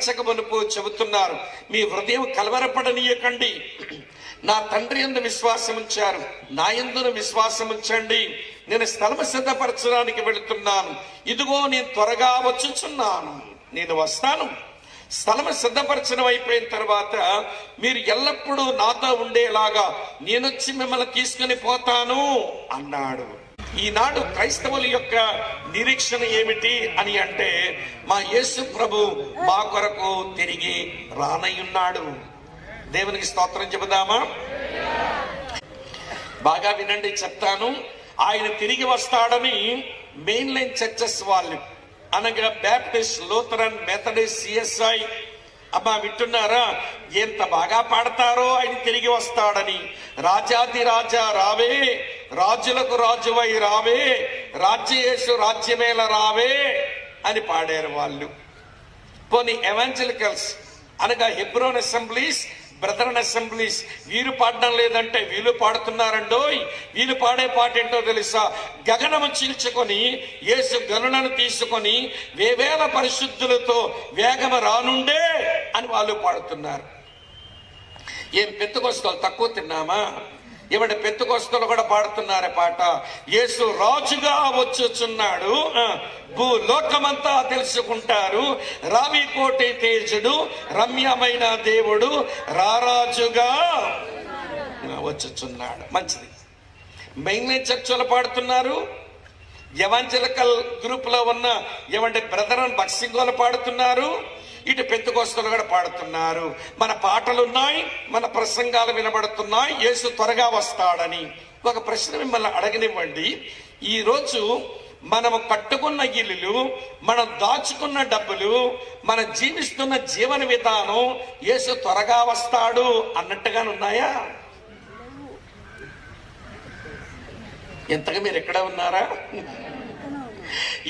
మరణించక మునుపు చెబుతున్నారు, మీ హృదయం కలవరపడనీయకండి. నా తండ్రి యందు విశ్వాసం ఉంచారు, నా యందును విశ్వాసం ఉంచండి. నేను స్థలము సిద్ధపరచడానికి వెళుతున్నాను, ఇదిగో నేను త్వరగా వచ్చుచున్నాను. నేను వస్తాను. స్థలము సిద్ధపరచడం అయిపోయిన తర్వాత మీరు ఎల్లప్పుడూ నాతో ఉండేలాగా నేనొచ్చి మిమ్మల్ని తీసుకుని పోతాను అన్నాడు. ఈనాడు క్రైస్తవుల యొక్క నిరీక్షణ ఏమిటి అని అంటే, మా యేసు ప్రభు మా కొరకు తిరిగి రానయ్యున్నాడు. దేవునికి స్తోత్రం చెబుదామా? బాగా వినండి, చెప్తాను. ఆయన తిరిగి వస్తాడని మెయిన్ లైన్ చర్చెస్ వాళ్ళు, అనగా బ్యాప్టిస్ట్, లూథరన్, మెథడిస్ట్, సిఎస్ఐ, అమ్మా వింటున్నారా? ఎంత బాగా పాడతారో ఆయన తిరిగి వస్తాడని. రాజాది రాజా రావే, రాజులకు రాజువై రావే, రాజ్యయేసు రాజ్యమేల రావే అని పాడారు వాళ్ళు. పోనీ ఎవాంజలికల్స్ అనగా హెబ్రోన్ అసెంబ్లీస్, బ్రదరన్ అసెంబ్లీస్, వీరు పాడడం లేదంటే వీళ్ళు పాడుతున్నారండోయ్. వీళ్ళు పాడే పాట ఏంటో తెలుసా? గగనము చీల్చుకొని యేసు గనులను తీసుకొని వేవేల పరిశుద్ధులతో వేగము రానుండే అని వాళ్ళు పాడుతున్నారు. ఏం పెంతెకొస్తలు తక్కువ తిన్నామా? ఏమంటే పెంతెకొస్తలు కూడా పాడుతున్నారు పాట. యేసు రాజుగా వచ్చుచున్నాడు, భూలోకమంతా తెలుసుకుంటారు, రావి కోటి తేజుడు, రమ్యమైన దేవుడు, రారాజుగా వచ్చుచున్నాడు. మంచిది. మెయిన్ చర్చలు పాడుతున్నారు. ఎవాంజలికల్ గ్రూప్ లో ఉన్న ఏమంటే బ్రదరన్ బక్సింగోలు పాడుతున్నారు. ఇటు పెంతెకొస్తలు కూడా పాడుతున్నారు. మన పాటలు ఉన్నాయి, మన ప్రసంగాలు వినబడుతున్నాయి, యేసు త్వరగా వస్తాడని. ఒక ప్రశ్న మిమ్మల్ని అడగనివ్వండి. ఈరోజు మనము కట్టుకున్న ఇల్లులు, మనం దాచుకున్న డబ్బులు, మనం జీవిస్తున్న జీవన విధానం యేసు త్వరగా వస్తాడు అన్నట్టుగానే ఉన్నాయా? ఎంతగా మీరు ఎక్కడ ఉన్నారా?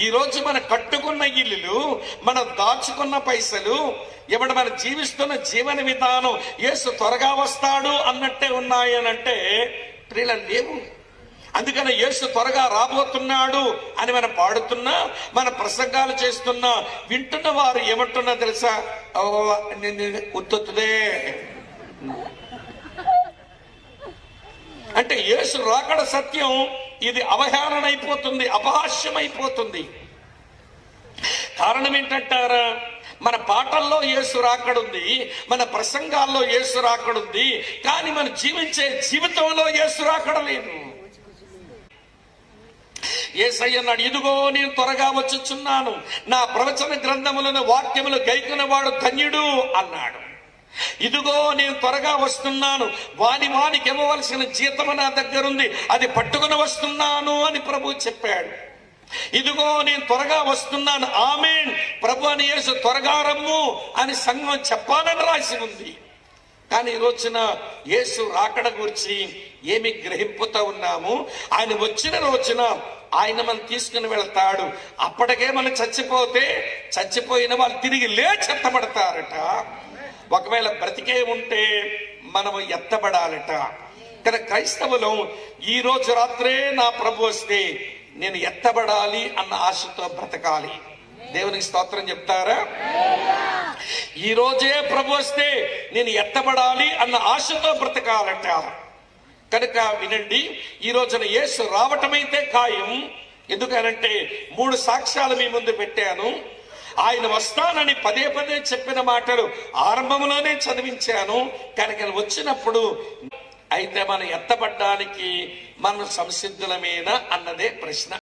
ఈ రోజు మనం కట్టుకున్న ఇల్లులు, మనం దాచుకున్న పైసలు, ఏమంటే మనం జీవిస్తున్న జీవన విధానం యేసు త్వరగా వస్తాడు అన్నట్టే ఉన్నాయనంటే ప్రియుల లేవు. అందుకని యేసు త్వరగా రాబోతున్నాడు అని మనం పాడుతున్నా, మన ప్రసంగాలు చేస్తున్నా, వింటున్న వారు ఏమంటున్నా తెలుసా? ఉత్తుదే అంటే యేసు రాకడ సత్యం ఇది అవహేళన అయిపోతుంది, అపహాస్యం అయిపోతుంది. కారణం ఏంటంటారా? మన పాటల్లో యేసు రాకడుంది, మన ప్రసంగాల్లో యేసు రాకడుంది, కానీ మనం జీవించే జీవితంలో యేసు రాకడ లేదు. యేసయ్య అన్నాడు, ఇదిగో నేను త్వరగా వచ్చుచున్నాను, నా ప్రవచన గ్రంథములను వాక్యములు గైకొన్న వాడు ధన్యుడు అన్నాడు. ఇదిగో నేను త్వరగా వస్తున్నాను, వానికి ఇవ్వవలసిన జీతము నా దగ్గరుంది, అది పట్టుకుని వస్తున్నాను అని ప్రభు చెప్పాడు. ఇదిగో నేను త్వరగా వస్తున్నాను, ఆమేన్, ప్రభు అని యేసు త్వరగా రమ్ము అని సంఘం చెప్పాలని రాసి ఉంది. కానీ ఈ రోజున యేసు రాకడ గురించి ఏమి గ్రహింపుతా ఉన్నాము? ఆయన వచ్చిన రోజున ఆయన మనం తీసుకుని వెళ్తాడు. అప్పటికే మనం చచ్చిపోతే చచ్చిపోయిన వాళ్ళు తిరిగి లేచెత్తబడతారట. ఒకవేళ బ్రతికే ఉంటే మనము ఎత్తబడాలట. కానీ క్రైస్తవులు ఈ రోజు రాత్రే నా ప్రభు వస్తే నేను ఎత్తబడాలి అన్న ఆశతో బ్రతకాలి. దేవునికి స్తోత్రం చెప్తారా? ఈ రోజే ప్రభు వస్తే నేను ఎత్తబడాలి అన్న ఆశతో బ్రతకాలట. కనుక వినండి, ఈ రోజున యేసు రావటమైతే ఖాయం. ఎందుకనంటే 3 సాక్ష్యాలు మీ ముందు పెట్టాను. ఆయన వస్తానని పదే పదే చెప్పిన మాటలు ఆరంభంలోనే చదివించాను. కనుక వచ్చినప్పుడు అయితే మనం ఎత్తబడ్డానికి మనం సంసిద్ధులమేనా అన్నదే ప్రశ్న.